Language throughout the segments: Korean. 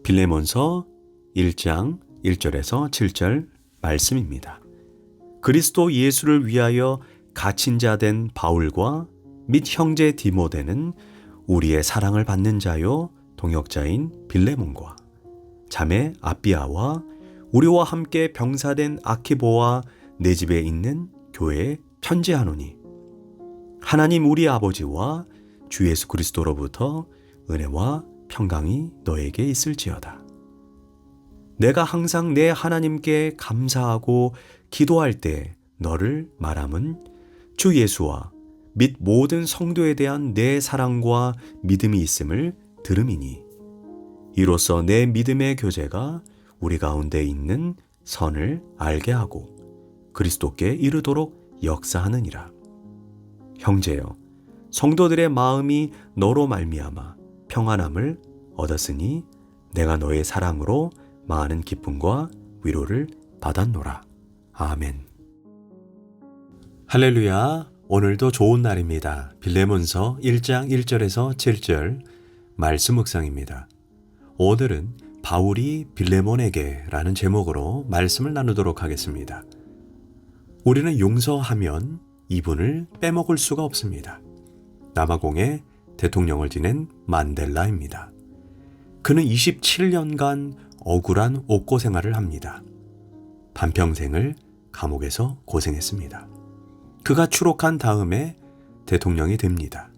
빌레몬서 1장 1절에서 7절 말씀입니다. 그리스도 예수를 위하여 갇힌 자 된 바울과 및 형제 디모데는 우리의 사랑을 받는 자요 동역자인 빌레몬과 자매 아비아와 우리와 함께 병사된 아키보와 내 집에 있는 교회에 편지하노니 하나님 우리 아버지와 주 예수 그리스도로부터 은혜와 평강이 너에게 있을지어다. 내가 항상 내 하나님께 감사하고 기도할 때 너를 말함은 주 예수와 및 모든 성도에 대한 내 사랑과 믿음이 있음을 들음이니 이로써 내 믿음의 교제가 우리 가운데 있는 선을 알게 하고 그리스도께 이르도록 역사하느니라. 형제여, 성도들의 마음이 너로 말미암아 평안함을 얻었으니 내가 너의 사랑으로 많은 기쁨과 위로를 받았노라. 아멘. 할렐루야. 오늘도 좋은 날입니다. 빌레몬서 1장 1절에서 7절 말씀 묵상입니다. 오늘은 바울이 빌레몬에게 라는 제목으로 말씀을 나누도록 하겠습니다. 우리는 용서하면 이분을 빼먹을 수가 없습니다. 남아공의 대통령을 지낸 만델라입니다. 그는 27년간 억울한 옥고 생활을 합니다. 반평생을 감옥에서 고생했습니다. 그가 추록한 다음에 대통령이 됩니다.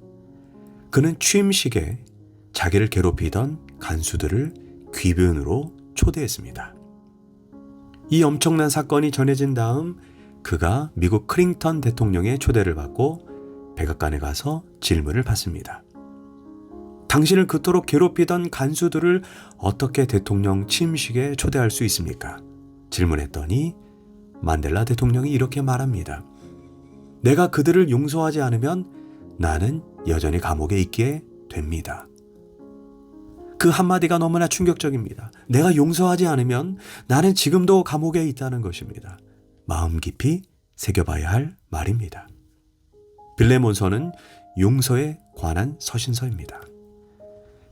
그는 취임식에 자기를 괴롭히던 간수들을 귀변으로 초대했습니다. 이 엄청난 사건이 전해진 다음 그가 미국 클린턴 대통령의 초대를 받고 백악관에 가서 질문을 받습니다. 당신을 그토록 괴롭히던 간수들을 어떻게 대통령 취임식에 초대할 수 있습니까? 질문했더니 만델라 대통령이 이렇게 말합니다. 내가 그들을 용서하지 않으면 나는 여전히 감옥에 있게 됩니다. 그 한마디가 너무나 충격적입니다. 내가 용서하지 않으면 나는 지금도 감옥에 있다는 것입니다. 마음 깊이 새겨봐야 할 말입니다. 빌레몬서는 용서에 관한 서신서입니다.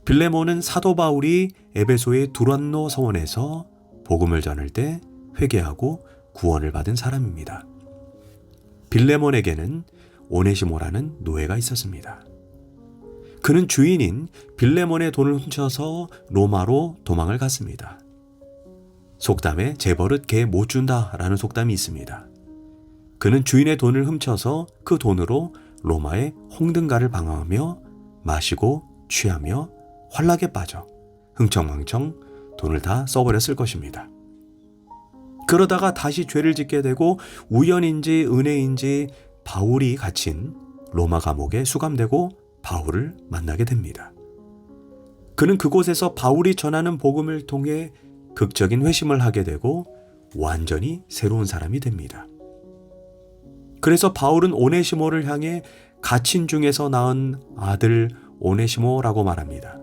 빌레몬은 사도 바울이 에베소의 두란노 서원에서 복음을 전할 때 회개하고 구원을 받은 사람입니다. 빌레몬에게는 오네시모라는 노예가 있었습니다. 그는 주인인 빌레몬의 돈을 훔쳐서 로마로 도망을 갔습니다. 속담에 재벌은 개 못 준다라는 속담이 있습니다. 그는 주인의 돈을 훔쳐서 그 돈으로 로마의 홍등가를 방황하며 마시고 취하며 환락에 빠져 흥청망청 돈을 다 써버렸을 것입니다. 그러다가 다시 죄를 짓게 되고 우연인지 은혜인지 바울이 갇힌 로마 감옥에 수감되고 바울을 만나게 됩니다. 그는 그곳에서 바울이 전하는 복음을 통해 극적인 회심을 하게 되고 완전히 새로운 사람이 됩니다. 그래서 바울은 오네시모를 향해 갇힌 중에서 낳은 아들 오네시모라고 말합니다.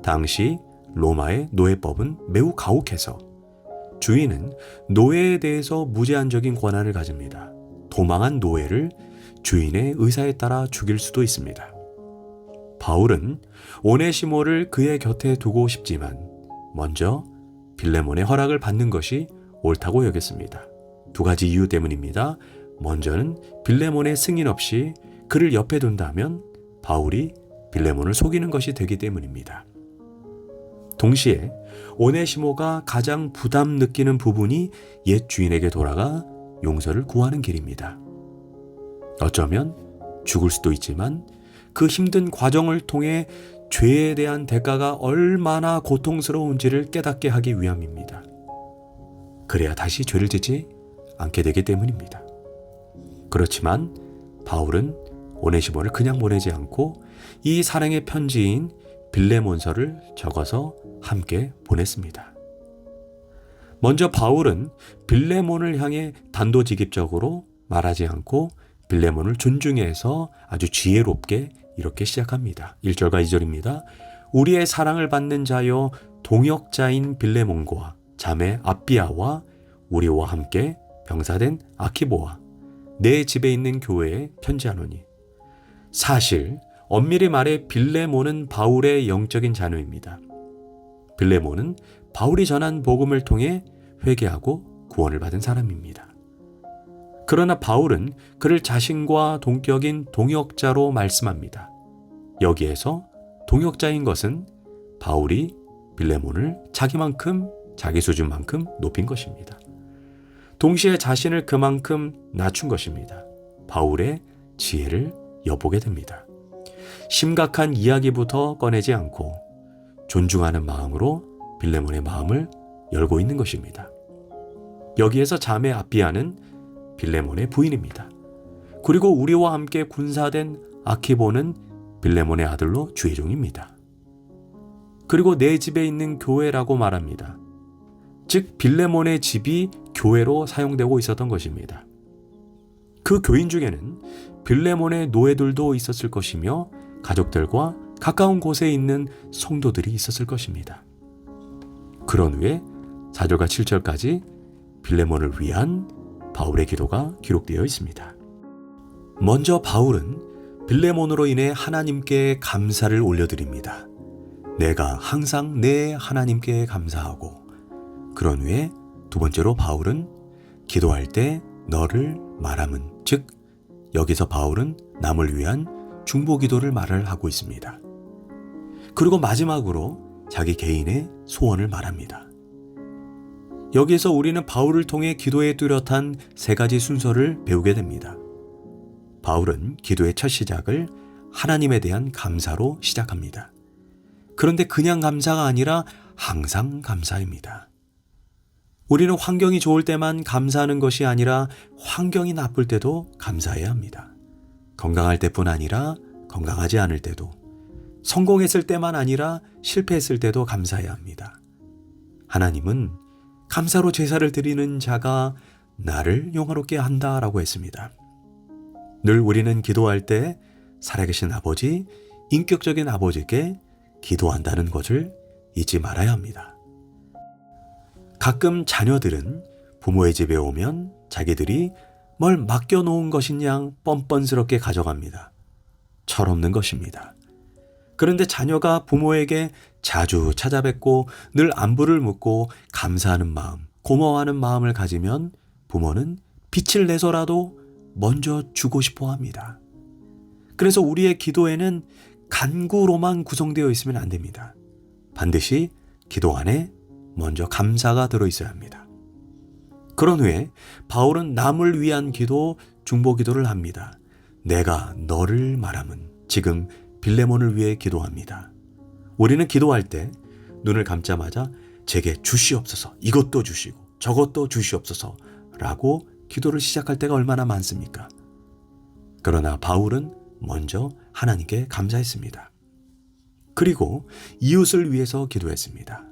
당시 로마의 노예법은 매우 가혹해서 주인은 노예에 대해서 무제한적인 권한을 가집니다. 도망한 노예를 주인의 의사에 따라 죽일 수도 있습니다. 바울은 오네시모를 그의 곁에 두고 싶지만 먼저 빌레몬의 허락을 받는 것이 옳다고 여겼습니다. 두 가지 이유 때문입니다. 먼저는 빌레몬의 승인 없이 그를 옆에 둔다면 바울이 빌레몬을 속이는 것이 되기 때문입니다. 동시에 오네시모가 가장 부담 느끼는 부분이 옛 주인에게 돌아가 용서를 구하는 길입니다. 어쩌면 죽을 수도 있지만 그 힘든 과정을 통해 죄에 대한 대가가 얼마나 고통스러운지를 깨닫게 하기 위함입니다. 그래야 다시 죄를 짓지 않게 되기 때문입니다. 그렇지만 바울은 오네시모를 그냥 보내지 않고 이 사랑의 편지인 빌레몬서를 적어서 함께 보냈습니다. 먼저 바울은 빌레몬을 향해 단도직입적으로 말하지 않고 빌레몬을 존중해서 아주 지혜롭게 이렇게 시작합니다. 1절과 2절입니다. 우리의 사랑을 받는 자여 동역자인 빌레몬과 자매 아비아와 우리와 함께 병사된 아키보와 내 집에 있는 교회에 편지하노니. 사실 엄밀히 말해 빌레몬은 바울의 영적인 자녀입니다. 빌레몬은 바울이 전한 복음을 통해 회개하고 구원을 받은 사람입니다. 그러나 바울은 그를 자신과 동격인 동역자로 말씀합니다. 여기에서 동역자인 것은 바울이 빌레몬을 자기 수준만큼 높인 것입니다. 동시에 자신을 그만큼 낮춘 것입니다. 바울의 지혜를 엿보게 됩니다. 심각한 이야기부터 꺼내지 않고 존중하는 마음으로 빌레몬의 마음을 열고 있는 것입니다. 여기에서 자매 아비아는 빌레몬의 부인입니다. 그리고 우리와 함께 군사된 아키보는 빌레몬의 아들로 주의 종입니다. 그리고 내 집에 있는 교회라고 말합니다. 즉 빌레몬의 집이 교회로 사용되고 있었던 것입니다. 그 교인 중에는 빌레몬의 노예들도 있었을 것이며 가족들과 가까운 곳에 있는 성도들이 있었을 것입니다. 그런 후에 4절과 7절까지 빌레몬을 위한 바울의 기도가 기록되어 있습니다. 먼저 바울은 빌레몬으로 인해 하나님께 감사를 올려드립니다. 내가 항상 내 하나님께 감사하고, 그런 후에 두 번째로 바울은 기도할 때 너를 말함은, 즉 여기서 바울은 남을 위한 중보 기도를 말을 하고 있습니다. 그리고 마지막으로 자기 개인의 소원을 말합니다. 여기에서 우리는 바울을 통해 기도의 뚜렷한 세 가지 순서를 배우게 됩니다. 바울은 기도의 첫 시작을 하나님에 대한 감사로 시작합니다. 그런데 그냥 감사가 아니라 항상 감사입니다. 우리는 환경이 좋을 때만 감사하는 것이 아니라 환경이 나쁠 때도 감사해야 합니다. 건강할 때뿐 아니라 건강하지 않을 때도, 성공했을 때만 아니라 실패했을 때도 감사해야 합니다. 하나님은 감사로 제사를 드리는 자가 나를 영화롭게 한다라고 했습니다. 늘 우리는 기도할 때 살아계신 아버지, 인격적인 아버지께 기도한다는 것을 잊지 말아야 합니다. 가끔 자녀들은 부모의 집에 오면 자기들이 뭘 맡겨놓은 것인 양 뻔뻔스럽게 가져갑니다. 철없는 것입니다. 그런데 자녀가 부모에게 자주 찾아뵙고 늘 안부를 묻고 감사하는 마음, 고마워하는 마음을 가지면 부모는 빛을 내서라도 먼저 주고 싶어 합니다. 그래서 우리의 기도에는 간구로만 구성되어 있으면 안 됩니다. 반드시 기도 안에 먼저 감사가 들어있어야 합니다. 그런 후에 바울은 남을 위한 기도, 중보 기도를 합니다. 내가 너를 말함은, 지금 빌레몬을 위해 기도합니다. 우리는 기도할 때 눈을 감자마자 제게 주시옵소서, 이것도 주시고 저것도 주시옵소서 라고 기도를 시작할 때가 얼마나 많습니까? 그러나 바울은 먼저 하나님께 감사했습니다. 그리고 이웃을 위해서 기도했습니다.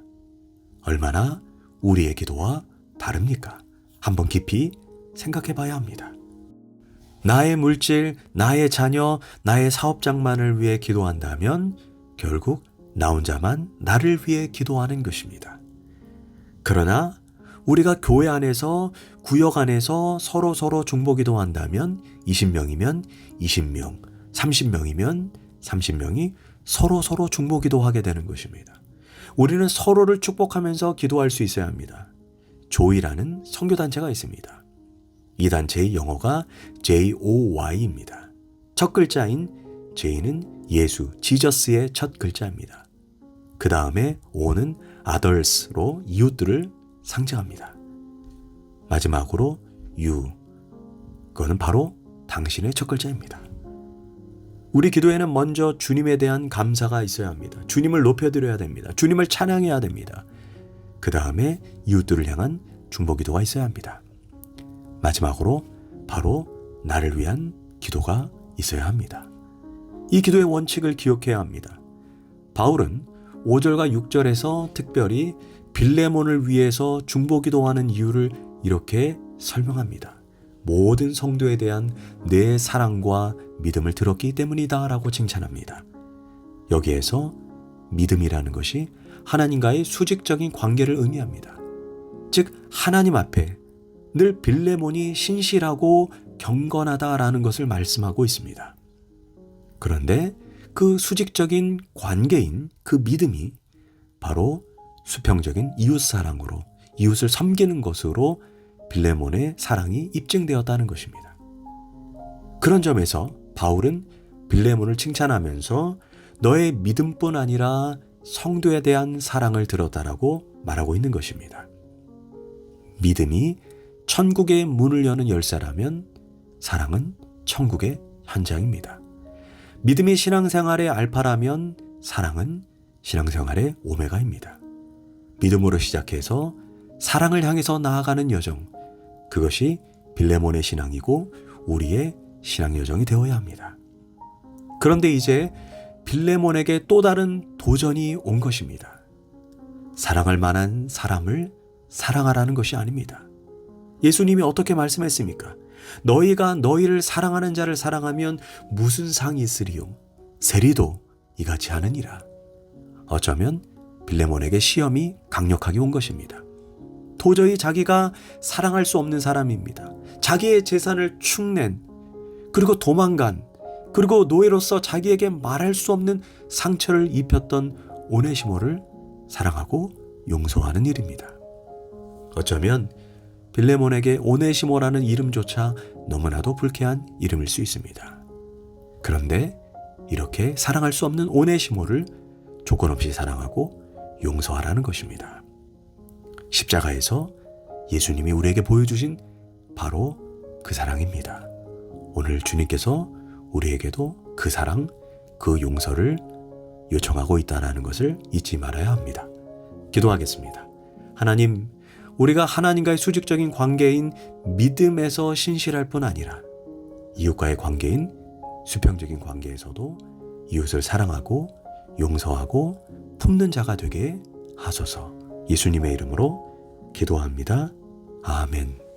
얼마나 우리의 기도와 다릅니까? 한번 깊이 생각해 봐야 합니다. 나의 물질, 나의 자녀, 나의 사업장만을 위해 기도한다면 결국 나 혼자만 나를 위해 기도하는 것입니다. 그러나 우리가 교회 안에서, 구역 안에서 서로 중보 기도한다면 20명이면 20명, 30명이면 30명이 서로 중보 기도하게 되는 것입니다. 우리는 서로를 축복하면서 기도할 수 있어야 합니다. 조이라는 선교단체가 있습니다. 이 단체의 영어가 JOY입니다. 첫 글자인 J는 예수, 지저스의 첫 글자입니다. 그 다음에 O는 others로 이웃들을 상징합니다. 마지막으로 You, 그거는 바로 당신의 첫 글자입니다. 우리 기도에는 먼저 주님에 대한 감사가 있어야 합니다. 주님을 높여드려야 됩니다. 주님을 찬양해야 됩니다. 그 다음에 이웃들을 향한 중보 기도가 있어야 합니다. 마지막으로 바로 나를 위한 기도가 있어야 합니다. 이 기도의 원칙을 기억해야 합니다. 바울은 5절과 6절에서 특별히 빌레몬을 위해서 중보 기도하는 이유를 이렇게 설명합니다. 모든 성도에 대한 내 사랑과 믿음을 들었기 때문이다 라고 칭찬합니다. 여기에서 믿음이라는 것이 하나님과의 수직적인 관계를 의미합니다. 즉 하나님 앞에 늘 빌레몬이 신실하고 경건하다라는 것을 말씀하고 있습니다. 그런데 그 수직적인 관계인 그 믿음이 바로 수평적인 이웃사랑으로 이웃을 섬기는 것으로 빌레몬의 사랑이 입증되었다는 것입니다. 그런 점에서 바울은 빌레몬을 칭찬하면서 너의 믿음뿐 아니라 성도에 대한 사랑을 들었다라고 말하고 있는 것입니다. 믿음이 천국의 문을 여는 열쇠라면 사랑은 천국의 현장입니다. 믿음이 신앙생활의 알파라면 사랑은 신앙생활의 오메가입니다. 믿음으로 시작해서 사랑을 향해서 나아가는 여정, 그것이 빌레몬의 신앙이고 우리의 신앙 여정이 되어야 합니다. 그런데 이제 빌레몬에게 또 다른 도전이 온 것입니다. 사랑할 만한 사람을 사랑하라는 것이 아닙니다. 예수님이 어떻게 말씀했습니까? 너희가 너희를 사랑하는 자를 사랑하면 무슨 상이 있으리요? 세리도 이같이 하느니라. 어쩌면 빌레몬에게 시험이 강력하게 온 것입니다. 도저히 자기가 사랑할 수 없는 사람입니다. 자기의 재산을 축낸, 그리고 도망간, 그리고 노예로서 자기에게 말할 수 없는 상처를 입혔던 오네시모를 사랑하고 용서하는 일입니다. 어쩌면 빌레몬에게 오네시모라는 이름조차 너무나도 불쾌한 이름일 수 있습니다. 그런데 이렇게 사랑할 수 없는 오네시모를 조건 없이 사랑하고 용서하라는 것입니다. 십자가에서 예수님이 우리에게 보여주신 바로 그 사랑입니다. 오늘 주님께서 우리에게도 그 사랑, 그 용서를 요청하고 있다는 것을 잊지 말아야 합니다. 기도하겠습니다. 하나님, 우리가 하나님과의 수직적인 관계인 믿음에서 신실할 뿐 아니라 이웃과의 관계인 수평적인 관계에서도 이웃을 사랑하고 용서하고 품는 자가 되게 하소서. 예수님의 이름으로 기도합니다. 아멘.